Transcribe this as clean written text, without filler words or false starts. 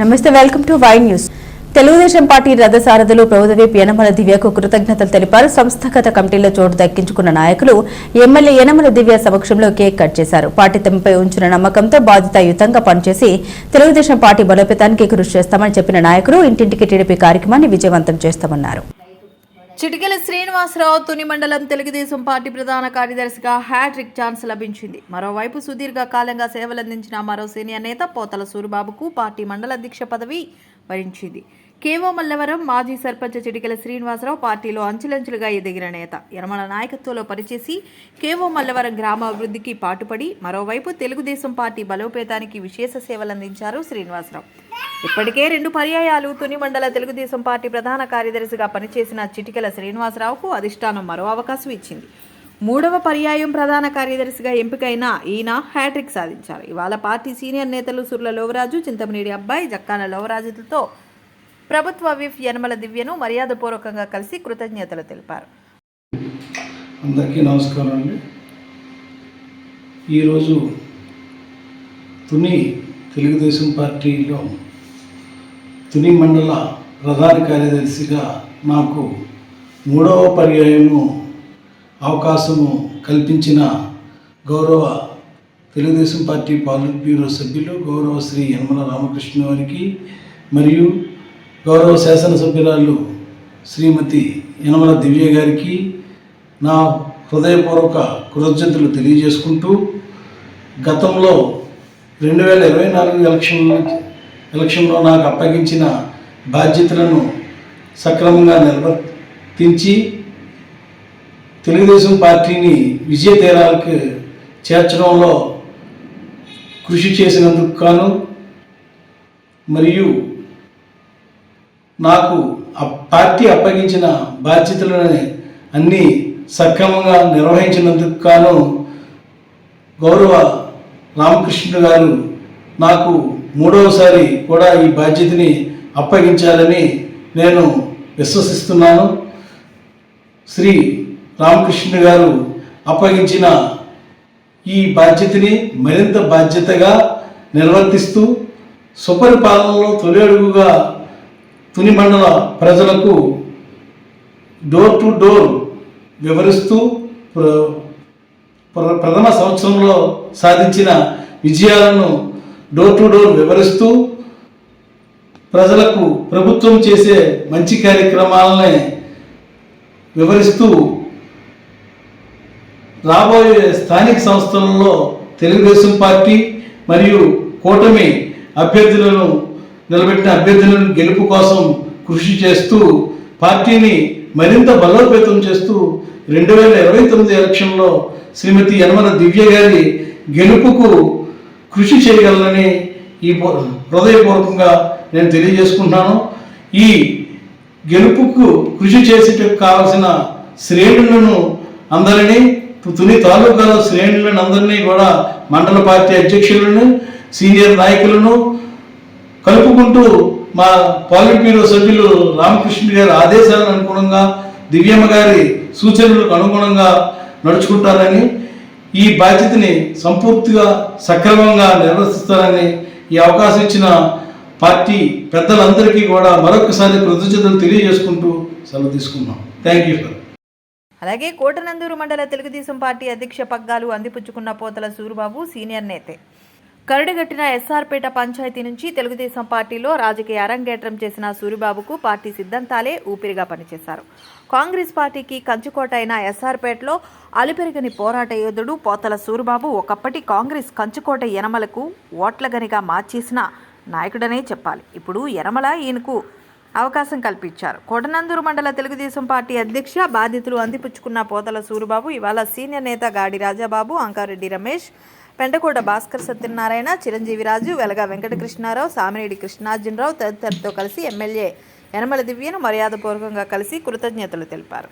నమస్తే, welcome to Y news. Telugudesam party రథసారథులు ప్రభుత్వ యనమల దివ్యకు కృతజ్ఞతలు తెలిపారు. సంస్థాగత కమిటీలో చోటు దక్కించుకున్న నాయకులు ఎమ్మెల్యే యనమల దివ్య సమక్షంలో కేక్ కట్ చేశారు. పార్టీ తమపై ఉంచిన నమ్మకంతో బాధ్యతాయుతంగా పనిచేసి తెలుగుదేశం పార్టీ బలోపేతానికి కృషి చేస్తామని చెప్పిన నాయకులు ఇంటింటికి టీడీపీ కార్యక్రమాన్ని విజయవంతం చేస్తామన్నారు. చిటికెల శ్రీనివాసరావు తుని మండలం తెలుగుదేశం పార్టీ ప్రధాన కార్యదర్శిగా హ్యాట్రిక్ ఛాన్స్ లభించింది. మరోవైపు సుదీర్ఘ కాలంగా సేవలందించిన మరో సీనియర్ నేత పోతల సూరిబాబుకు పార్టీ మండల అధ్యక్ష పదవి వరించింది. కేవో మల్లవరం మాజీ సర్పంచ్ చిటికెల శ్రీనివాసరావు పార్టీలో అంచెలంచెలుగా ఎదిగిన నేత. యనమల నాయకత్వంలో పనిచేసి కేవో మల్లవరం గ్రామ అభివృద్ధికి పాటుపడి మరోవైపు తెలుగుదేశం పార్టీ బలోపేతానికి విశేష సేవలందించారు శ్రీనివాసరావు. ఇప్పటికే 2 పర్యాయాలు తుని మండల తెలుగుదేశం పార్టీ ప్రధాన కార్యదర్శిగా పనిచేసిన చిటికెల శ్రీనివాసరావుకు అధిష్టానం మరో అవకాశం ఇచ్చింది. 3వ పర్యాయం ప్రధాన కార్యదర్శిగా ఎంపికైన ఈయన హ్యాట్రిక్ సాధించారు. ఇవాళ పార్టీ సీనియర్ నేతలు సుర్ల లోవరాజు, చింతమనేడి అబ్బాయి, జక్కాన లోవరాజులతో ప్రభుత్వ విప్ యనమల దివ్యను మర్యాదపూర్వకంగా కలిసి కృతజ్ఞతలు తెలిపారు. అందరికీ నమస్కారం అండి. ఈరోజు తుని తెలుగుదేశం పార్టీలో తుని మండల ప్రధాన కార్యదర్శిగా నాకు 3వ పర్యాయము అవకాశము కల్పించిన గౌరవ తెలుగుదేశం పార్టీ పాలిట్ బ్యూరో సభ్యులు గౌరవ శ్రీ యనమల రామకృష్ణ వారికి మరియు గౌరవ శాసనసభ్యురాలు శ్రీమతి యనమల దివ్య గారికి నా హృదయపూర్వక కృతజ్ఞతలు తెలియజేసుకుంటూ, గతంలో 2024 ఎలక్షన్లో నాకు అప్పగించిన బాధ్యతలను సక్రమంగా నిర్వర్తించి తెలుగుదేశం పార్టీని విజయ తీరాలకు చేర్చడంలో కృషి చేసినందుకు గాను మరియు నాకు పార్టీ అప్పగించిన బాధ్యతలను అన్నీ సక్రమంగా నిర్వహించినందుకు గాను గౌరవ రామకృష్ణ గారు నాకు 3వసారి కూడా ఈ బాధ్యతని అప్పగించాలని నేను విశ్వసిస్తున్నాను. శ్రీ రామకృష్ణ గారు అప్పగించిన ఈ బాధ్యతని మరింత బాధ్యతగా నిర్వర్తిస్తూ సుపరిపాలనలో తొలి అడుగుగా తుని మండల ప్రజలకు డోర్ టు డోర్ వివరిస్తూ ప్రథమ సంవత్సరంలో సాధించిన విజయాలను డోర్ టు డోర్ వివరిస్తూ ప్రజలకు ప్రభుత్వం చేసే మంచి కార్యక్రమాలని వివరిస్తూ రాబోయే స్థానిక సంస్థలలో తెలుగుదేశం పార్టీ మరియు కూటమి అభ్యర్థులను నిలబెట్టిన అభ్యర్థులను గెలుపు కోసం కృషి చేస్తూ పార్టీని మరింత బలోపేతం చేస్తూ 2029 ఎలక్షన్లో శ్రీమతి యనమల దివ్య గారి గెలుపుకు కృషి చేయగలనని ఈ హృదయపూర్వకంగా నేను తెలియజేసుకుంటున్నాను. ఈ గెలుపుకు కృషి చేసేటకు కావాల్సిన శ్రేణులను అందరినీ, తుని తాలూకాల శ్రేణులను అందరినీ కూడా మండల పార్టీ అధ్యక్షులను, సీనియర్ నాయకులను కలుపుకుంటూ మా పాలిట్ బ్యూరో సభ్యులు రామకృష్ణ గారి ఆదేశాలను అనుగుణంగా, దివ్యమ్మ గారి సూచనలకు అనుగుణంగా నడుచుకుంటారని, ఈ బాధ్యతని సంపూర్తిగా సక్రమంగా నిర్వర్తిస్తారని ఈ అవకాశం ఇచ్చిన పార్టీ పెద్దలందరికీ కూడా మరొకసారి కృతజ్ఞతలు తెలియజేసుకుంటూ సెలవు తీసుకున్నాం. Thank you sir. అలాగే కోటనందూరు మండల తెలుగుదేశం పార్టీ అధ్యక్ష పగ్గాలు అందిపుచ్చుకున్న పోతల సూరిబాబు సీనియర్ నేతే. కరడుగట్టిన ఎస్ఆర్పేట పంచాయతీ నుంచి తెలుగుదేశం పార్టీలో రాజకీయ అరంగేట్రం చేసిన సూరిబాబుకు పార్టీ సిద్ధాంతాలే ఊపిరిగా పనిచేశారు. కాంగ్రెస్ పార్టీకి కంచుకోట అయిన ఎస్ఆర్పేటలో అలుపెరగని పోరాట యోధుడు పోతల సూరిబాబు ఒకప్పటి కాంగ్రెస్ కంచుకోట యనమలకు ఓట్లగనిగా మార్చేసిన నాయకుడనే చెప్పాలి. ఇప్పుడు యనమల ఈయనకు అవకాశం కల్పించారు. కోటనందూరు మండల తెలుగుదేశం పార్టీ అధ్యక్ష బాధ్యతలు అందిపుచ్చుకున్న పోతల సూరిబాబు ఇవాళ సీనియర్ నేత గాడి రాజాబాబు, అంకారెడ్డి రమేష్, పెంటకోట భాస్కర్ సత్యనారాయణ, చిరంజీవి రాజు, వెలగా వెంకటకృష్ణారావు, సామినేడి కృష్ణార్జునరావు తదితరులతో కలిసి ఎమ్మెల్యే యనమల దివ్యను మర్యాదపూర్వకంగా కలిసి కృతజ్ఞతలు తెలిపారు.